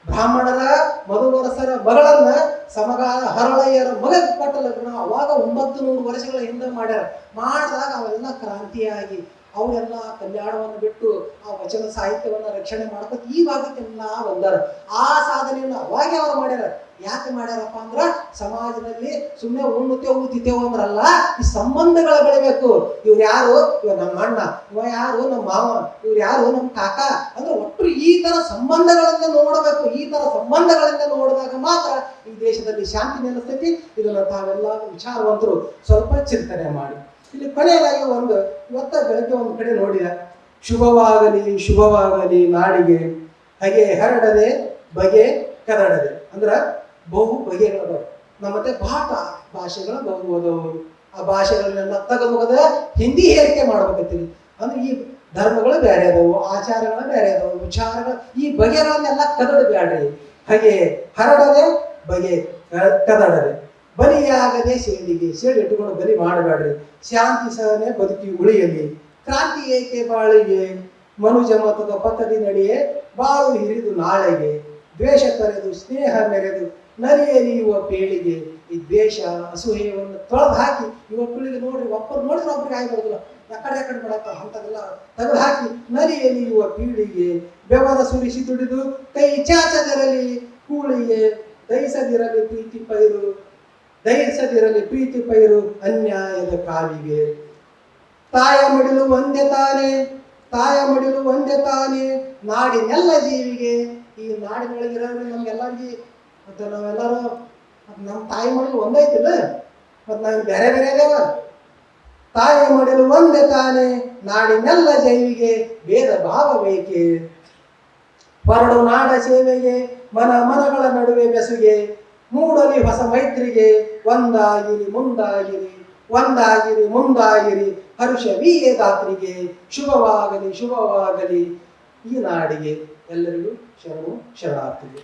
Speaker 1: ಬ್ರಾಹ್ಮಣರ ಮಧುವರಸರ ಮಗಳನ್ನ ಸಮಗಾಲ ಹರಳಯ್ಯರ ಮಗ ಕೊಟ್ಟ ಲಗ್ನ ಅವಾಗ 900 ವರ್ಷಗಳ ಹಿಂದೆ ಮಾಡ್ಯಾರ. ಮಾಡಿದಾಗ ಅವೆಲ್ಲ ಕ್ರಾಂತಿಯಾಗಿ ಅವರೆಲ್ಲ ಕಲ್ಯಾಣವನ್ನು ಬಿಟ್ಟು ಆ ವಚನ ಸಾಹಿತ್ಯವನ್ನ ರಕ್ಷಣೆ ಮಾಡ್ಕೊತ ಈ ಭಾಗಕ್ಕೆಲ್ಲ ಬಂದಾರ. ಆ ಸಾಧನೆಯನ್ನು ಅವಾಗೆ ಅವ್ರು ಮಾಡ್ಯಾರ. ಯಾಕೆ ಮಾಡ್ಯಾರಪ್ಪ ಅಂದ್ರ ಸಮಾಜದಲ್ಲಿ ಸುಮ್ಮನೆ ಉಣ್ಣುತ್ತೇವು ಅಂದ್ರಲ್ಲ, ಈ ಸಂಬಂಧಗಳು ಬೆಳಿಬೇಕು. ಇವ್ರು ಯಾರು? ಇವ ನಮ್ಮ ಅಣ್ಣ, ಇವ ಯಾರು? ನಮ್ಮ ಮಾವ, ಇವ್ರು ಯಾರು? ನಮ್ಮ ಕಾಕ. ಅಂದ್ರೆ ಒಟ್ಟು ಈ ತರ ಸಂಬಂಧಗಳಿಂದ ನೋಡಬೇಕು. ಈ ತರ ಸಂಬಂಧಗಳಿಂದ ನೋಡಿದಾಗ ಮಾತ್ರ ಈ ದೇಶದಲ್ಲಿ ಶಾಂತಿ ನೆಲೆಸ್ತೈತಿ. ಇದನ್ನ ತಾವೆಲ್ಲ ವಿಚಾರವಂತರು ಸ್ವಲ್ಪ ಚಿಂತನೆ ಮಾಡಿ. ಇಲ್ಲಿ ಕೊನೆಯದಾಗಿ ಇವತ್ತ ಬೆಳಗ್ಗೆ ಒಂದು ಕಡೆ ನೋಡಿದ, ಶುಭವಾಗಲಿ ಶುಭವಾಗಲಿ ನಾಡಿಗೆ, ಹಾಗೆ ಹರಡದೆ ಬಗೆ ಕರಡದೆ. ಅಂದ್ರ ಬಹು ಬಗೆಗಳದಾವ. ನಮ್ಮ ಮತ್ತೆ ಬಾಟ ಭಾಷೆಗಳು ಬಹುದವರು. ಆ ಭಾಷೆಗಳನ್ನೆಲ್ಲ ತಗಮುಗದ ಹಿಂದಿ ಹೇರಿಕೆ ಮಾಡ್ಬೇಕತ್ತೀರಿ. ಅಂದ್ರೆ ಈ ಧರ್ಮಗಳು ಬೇರೆ ಅದಾವು, ಆಚಾರಗಳು ಬೇರೆ ಅದಾವು, ವಿಚಾರಗಳು ಈ ಬಗೆಗಳನ್ನೆಲ್ಲ ಕದಡಬೇಡ್ರಿ. ಹಾಗೆ ಹರಡದೆ ಬಗೆ ಕದಡದೆ, ಬಲಿಯಾಗದೆ ಸೇಡಿಗೆ, ಸೇಡಿ ಇಟ್ಟುಕೊಂಡು ಬಲಿ ಮಾಡಬೇಡ್ರಿ. ಶಾಂತಿ ಸಹನೆ ಬದುಕಿ ಉಳಿಯಲಿ, ಕ್ರಾಂತಿ ಏಕೆ ಬಾಳಿಗೆ, ಮನುಜ ಮತದ ಪಥದಿ ನಡೆಯೇ ಬಾಳು ಹಿರಿದು ನಾಳೆಗೆ, ದ್ವೇಷ ತೊರೆದು ಸ್ನೇಹ ಮೆರೆದು ನರಿಯಲಿಯುವ ಪೇಳಿಗೆ. ಈ ದ್ವೇಷ ಅಸೂಯೆಯನ್ನು ತೊಳೆದು ಹಾಕಿ ಯುವ ಪೀಳಿಗೆ ನೋಡ್ರಿ, ಒಬ್ಬರು ನೋಡಿದ್ರೆ ಒಬ್ರಿಗೆ ಆಗಿರೋದಿಲ್ಲ, ಎಕಡೆ ಮಾಡತ್ತ ಅಂತದೆಲ್ಲ ತೆಗೆದು ಹಾಕಿ ನರಿಯಲಿಯುವ ಪೀಳಿಗೆ. ಬೆವರ ಸುರಿಸಿ ದುಡಿದು ಕೈ ಚಾಚದಿರಲಿ ಕೂಳಿಗೆ, ದಯಿಸದಿರಲಿ ಪ್ರೀತಿ ಪೈರು ಅನ್ಯಾಯದ ಕಾವಿಗೆ. ತಾಯ ಮಡಿಲು ಒಂದೇ ತಾನೇ ನಾಡಿನೆಲ್ಲ ಜೀವಿಗೆ. ಈ ನಾಡಿನೊಳಗಿರೋದ್ರೆ ನಮ್ಗೆಲ್ಲರಿಗೆ ಮತ್ತೆ ನಾವೆಲ್ಲರೂ ನಮ್ಮ ತಾಯಿ ಮಡಿಲು ಒಂದೈತಿಲ್ಲ, ಮತ್ತೆ ನಾವು ಬೇರೆ ಬೇರೆ ಅದೇವ. ತಾಯಿ ಮಡಿಲು ಒಂದೇ ತಾನೇ ನಾಡಿನೆಲ್ಲ ಜೀವಿಗೆ, ಭೇದ ಭಾವ ಬೇಕೆ. ಹೊರಡು ನಾಡ ಸೇವೆಗೆ, ಮನಗಳ ನಡುವೆ ಬೆಸುಗೆ, ಮೂಡಲಿ ಹೊಸ ಮೈತ್ರಿಗೆ. ಒಂದಾಗಿರಿ ಮುಂದಾಗಿರಿ ಹರುಷವೀಯ ದಾತ್ರಿಗೆ. ಶುಭವಾಗಲಿ ಈ ನಾಡಿಗೆ. ಎಲ್ಲರಿಗೂ ಶರಣಾರ್ಥಿಗೆ.